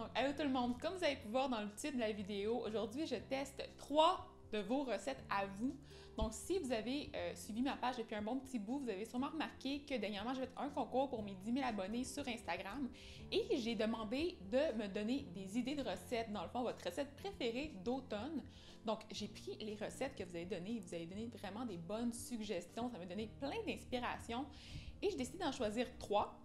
Donc, allô tout le monde! Comme vous avez pu voir dans le titre de la vidéo, aujourd'hui, je teste 3 de vos recettes à vous. Donc, si vous avez suivi ma page depuis un bon petit bout, vous avez sûrement remarqué que dernièrement, j'ai fait un concours pour mes 10 000 abonnés sur Instagram et j'ai demandé de me donner des idées de recettes, dans le fond, votre recette préférée d'automne. Donc, j'ai pris les recettes que vous avez données, vous avez donné vraiment des bonnes suggestions, ça m'a donné plein d'inspiration et j'ai décidé d'en choisir 3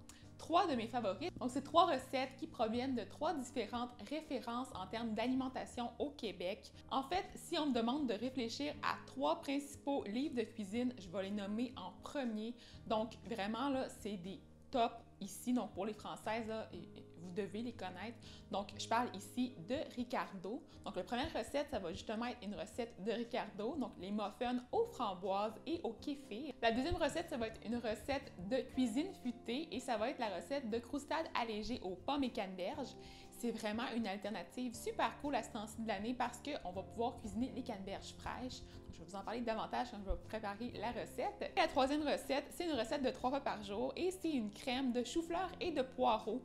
de mes favoris. Donc, c'est 3 recettes qui proviennent de 3 différentes références en termes d'alimentation au Québec. En fait, si on me demande de réfléchir à 3 principaux livres de cuisine, je vais les nommer en premier. Donc, vraiment, là, c'est des tops ici. Donc, pour les Françaises, là, vous devez les connaître. Donc, je parle ici de Ricardo. Donc, la première recette, ça va justement être une recette de Ricardo. Donc, les muffins aux framboises et au kéfir. La deuxième recette, ça va être une recette de cuisine futée et ça va être la recette de croustade allégée aux pommes et canneberges. C'est vraiment une alternative super cool à ce temps-ci de l'année parce qu'on va pouvoir cuisiner les canneberges fraîches. Donc, je vais vous en parler davantage quand je vais préparer la recette. Et la troisième recette, c'est une recette de 3 fois par jour et c'est une crème de chou-fleur et de poireaux.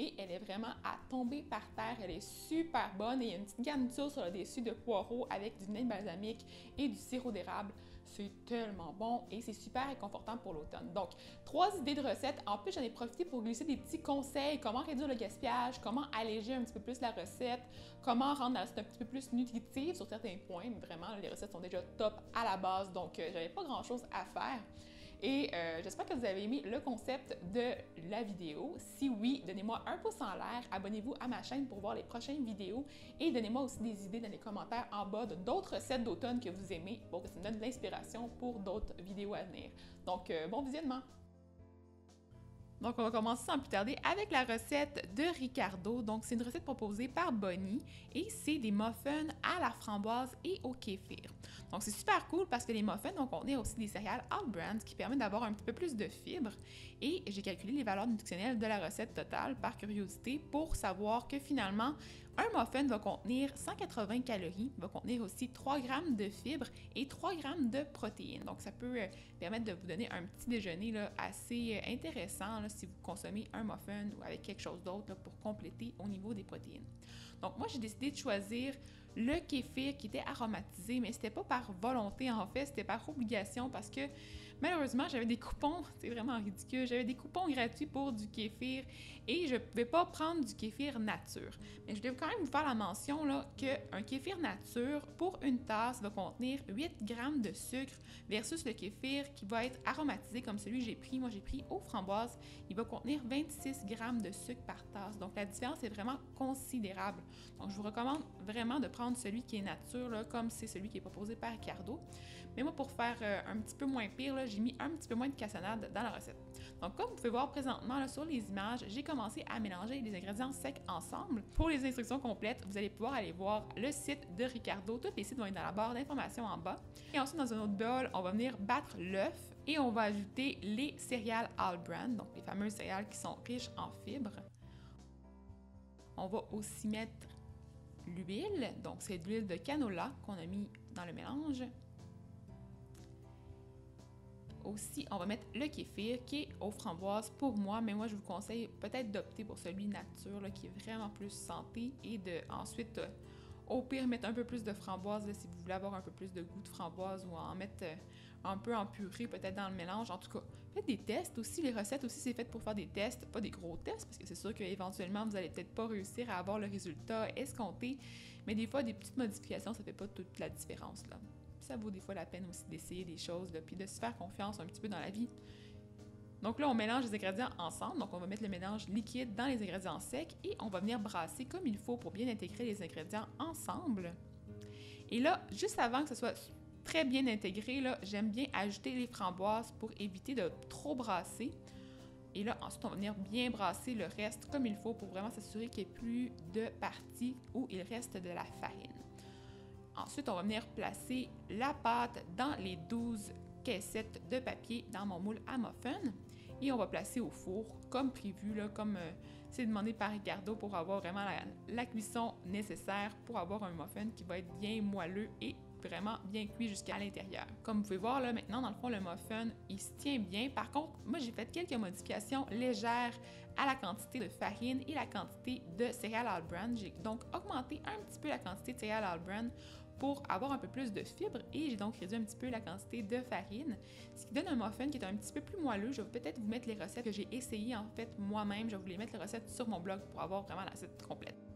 Et elle est vraiment à tomber par terre. Elle est super bonne et il y a une petite garniture sur le dessus de poireaux avec du vinaigre balsamique et du sirop d'érable. C'est tellement bon et c'est super réconfortant pour l'automne. Donc, 3 idées de recettes. En plus, j'en ai profité pour glisser des petits conseils, comment réduire le gaspillage, comment alléger un petit peu plus la recette, comment rendre la recette un petit peu plus nutritive sur certains points. Mais vraiment, les recettes sont déjà top à la base, donc j'avais pas grand-chose à faire. Et j'espère que vous avez aimé le concept de la vidéo. Si oui, donnez-moi un pouce en l'air, abonnez-vous à ma chaîne pour voir les prochaines vidéos et donnez-moi aussi des idées dans les commentaires en bas d'autres recettes d'automne que vous aimez pour que ça me donne de l'inspiration pour d'autres vidéos à venir. Donc, bon visionnement! Donc, on va commencer sans plus tarder avec la recette de Ricardo. Donc, c'est une recette proposée par Bonnie et c'est des muffins à la framboise et au kéfir. Donc, c'est super cool parce que les muffins vont contenir aussi des céréales All-Bran, ce qui permet d'avoir un petit peu plus de fibres. Et j'ai calculé les valeurs nutritionnelles de la recette totale par curiosité pour savoir que finalement, un muffin va contenir 180 calories, va contenir aussi 3 grammes de fibres et 3 grammes de protéines. Donc, ça peut permettre de vous donner un petit déjeuner là, assez intéressant là, si vous consommez un muffin ou avec quelque chose d'autre pour compléter au niveau des protéines. Donc, moi, j'ai décidé de choisir le kéfir qui était aromatisé, mais c'était pas par volonté en fait, c'était par obligation parce que malheureusement, j'avais des coupons, c'est vraiment ridicule, j'avais des coupons gratuits pour du kéfir et je ne pouvais pas prendre du kéfir nature. Mais je voulais quand même vous faire la mention qu'un kéfir nature, pour une tasse, va contenir 8 grammes de sucre versus le kéfir qui va être aromatisé comme celui que j'ai pris. Moi, j'ai pris aux framboises, il va contenir 26 grammes de sucre par tasse. Donc, la différence est vraiment considérable. Donc, je vous recommande vraiment de prendre celui qui est nature, là, comme c'est celui qui est proposé par Ricardo. Mais moi, pour faire un petit peu moins pire, j'ai mis un petit peu moins de cassonade dans la recette. Donc, comme vous pouvez voir présentement là, sur les images, j'ai commencé à mélanger les ingrédients secs ensemble. Pour les instructions complètes, vous allez pouvoir aller voir le site de Ricardo. Tous les sites vont être dans la barre d'informations en bas. Et ensuite, dans un autre bol, on va venir battre l'œuf et on va ajouter les céréales All-Bran, donc les fameuses céréales qui sont riches en fibres. On va aussi mettre l'huile, donc c'est de l'huile de canola qu'on a mis dans le mélange. Aussi, on va mettre le kéfir qui est aux framboises pour moi, mais moi je vous conseille peut-être d'opter pour celui nature là, qui est vraiment plus santé et de ensuite au pire mettre un peu plus de framboise là, si vous voulez avoir un peu plus de goût de framboise ou en mettre un peu en purée peut-être dans le mélange. En tout cas, faites des tests aussi, les recettes aussi c'est fait pour faire des tests, pas des gros tests parce que c'est sûr qu'éventuellement vous allez peut-être pas réussir à avoir le résultat escompté, mais des fois des petites modifications ça fait pas toute la différence là. Ça vaut des fois la peine aussi d'essayer des choses, puis de se faire confiance un petit peu dans la vie. Donc là, on mélange les ingrédients ensemble. Donc, on va mettre le mélange liquide dans les ingrédients secs et on va venir brasser comme il faut pour bien intégrer les ingrédients ensemble. Et là, juste avant que ce soit très bien intégré, j'aime bien ajouter les framboises pour éviter de trop brasser. Et là, ensuite, on va venir bien brasser le reste comme il faut pour vraiment s'assurer qu'il n'y ait plus de parties où il reste de la farine. Ensuite, on va venir placer la pâte dans les 12 caissettes de papier dans mon moule à muffin et on va placer au four comme prévu, là, comme c'est demandé par Ricardo pour avoir vraiment la cuisson nécessaire pour avoir un muffin qui va être bien moelleux et vraiment bien cuit jusqu'à l'intérieur. Comme vous pouvez voir là, maintenant, dans le fond, le muffin, il se tient bien. Par contre, moi, j'ai fait quelques modifications légères à la quantité de farine et la quantité de céréales all bran. J'ai donc augmenté un petit peu la quantité de céréales all bran pour avoir un peu plus de fibres et j'ai donc réduit un petit peu la quantité de farine, ce qui donne un muffin qui est un petit peu plus moelleux. Je vais peut-être vous mettre les recettes que j'ai essayées en fait moi-même. Je vais vous les mettre les recettes sur mon blog pour avoir vraiment la recette complète.